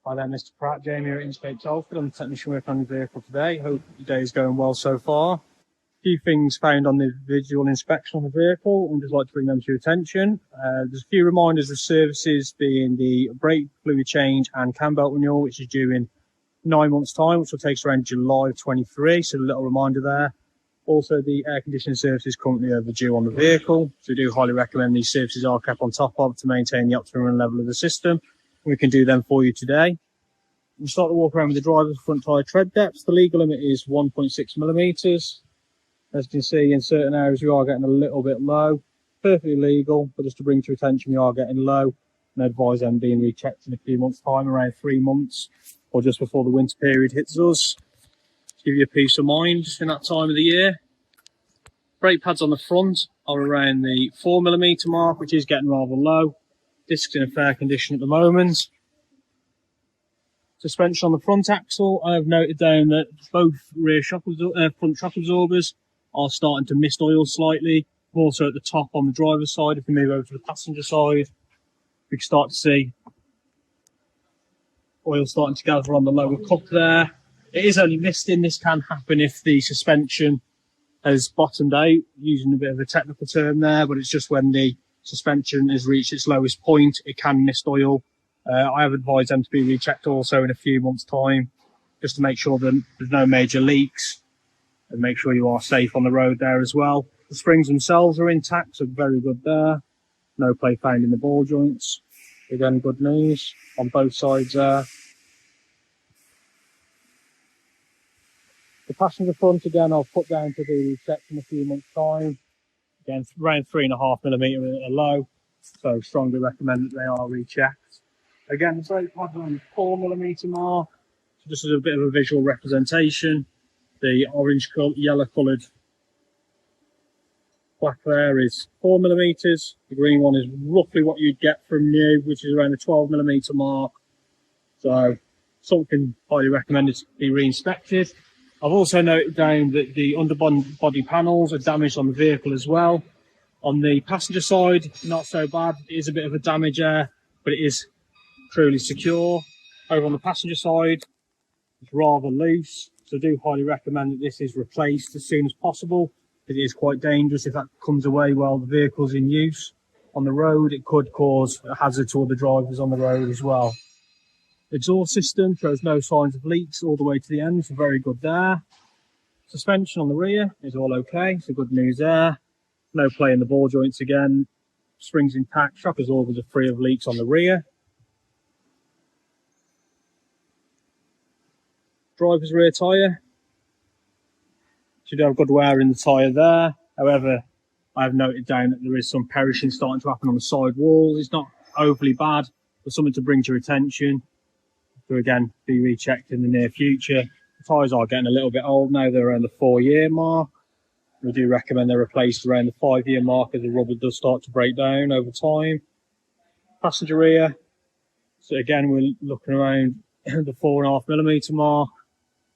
Hi there, Mr. Pratt. Jamie here at Inchcape Telford. I'm the technician working on your vehicle today. Hope your day is going well so far. A few things found on the visual inspection on the vehicle, and just like to bring them to your attention. There's a few reminders of services, being the brake fluid change and cam belt renewal, which is due in 9 months' time, which will take us around July 23. So a little reminder there. Also, the air conditioning service is currently overdue on the vehicle, so we do highly recommend these services are kept on top of to maintain the optimum level of the system. We can do them for you today. We'll start the walk around with the driver's front tyre tread depth. The legal limit is 1.6 millimetres. As you can see, in certain areas we are getting a little bit low. Perfectly legal, but just to bring to your attention, we are getting low, and advise them being rechecked in a few months' time, around 3 months, or just before the winter period hits us. To give you a peace of mind in that time of the year. Brake pads on the front are around the 4mm mark, which is getting rather low. Discs in a fair condition at the moment. Suspension on the front axle, I have noted down that both rear front shock absorbers are starting to mist oil slightly. Also at the top on the driver's side. If we move over to the passenger side, we can start to see oil starting to gather on the lower cup there. It is only misting. This can happen if the suspension has bottomed out, using a bit of a technical term there, but it's just when the suspension has reached its lowest point, it can mist oil. I have advised them to be rechecked also in a few months' time, just to make sure that there's no major leaks, and make sure you are safe on the road there as well. The springs themselves are intact, so very good there. No play found in the ball joints. Again, good news on both sides there. The passenger front, again, I'll put down to be rechecked in a few months' time. Again, around 3.5mm low, so strongly recommend that they are rechecked. Again, the brake pads are on the 4mm mark, so just as a bit of a visual representation, the orange, yellow coloured black there is 4mm. The green one is roughly what you'd get from new, which is around the 12mm mark. So something highly recommended to be re-inspected. I've also noted down that the underbody panels are damaged on the vehicle as well. On the passenger side, not so bad. It is a bit of a damage there, but it is truly secure. Over on the passenger side, it's rather loose, so I do highly recommend that this is replaced as soon as possible. It is quite dangerous if that comes away while the vehicle's in use on the road. It could cause a hazard to other drivers on the road as well. The exhaust system shows no signs of leaks all the way to the end, so very good there. Suspension on the rear is all okay, so good news there. No play in the ball joints again. Springs intact, shock absorbers are free of leaks on the rear. Driver's rear tyre. Should have good wear in the tyre there. However, I have noted down that there is some perishing starting to happen on the side walls. It's not overly bad, but something to bring to your attention. To again be rechecked in the near future. The tyres are getting a little bit old now, they're around the 4-year mark. We do recommend they're replaced around the 5-year mark, as the rubber does start to break down over time. Passenger rear, so again we're looking around the 4.5mm mark,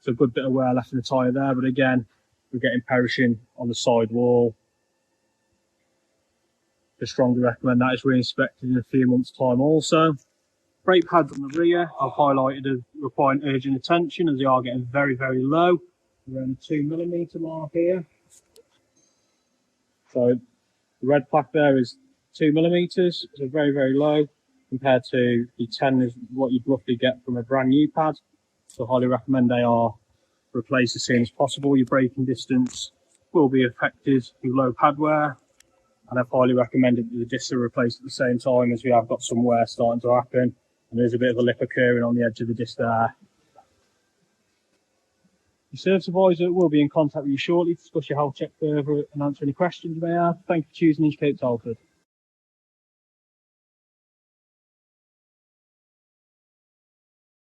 so a good bit of wear left in the tyre there, but again we're getting perishing on the side wall. I strongly recommend that is re-inspected in a few months' time also. Brake pads on the rear, I've highlighted as requiring urgent attention, as they are getting very, very low. Around the 2mm mark here. So the red plaque there is 2mm, so very, very low, compared to the 10 is what you'd roughly get from a brand new pad. So highly recommend they are replaced as soon as possible. Your braking distance will be affected with low pad wear, and I've highly recommended that the discs are replaced at the same time, as we have got some wear starting to happen. And there's a bit of a lip occurring on the edge of the disc there. Your service advisor will be in contact with you shortly to discuss your health check further and answer any questions you may have. Thank you for choosing Inchcape Telford.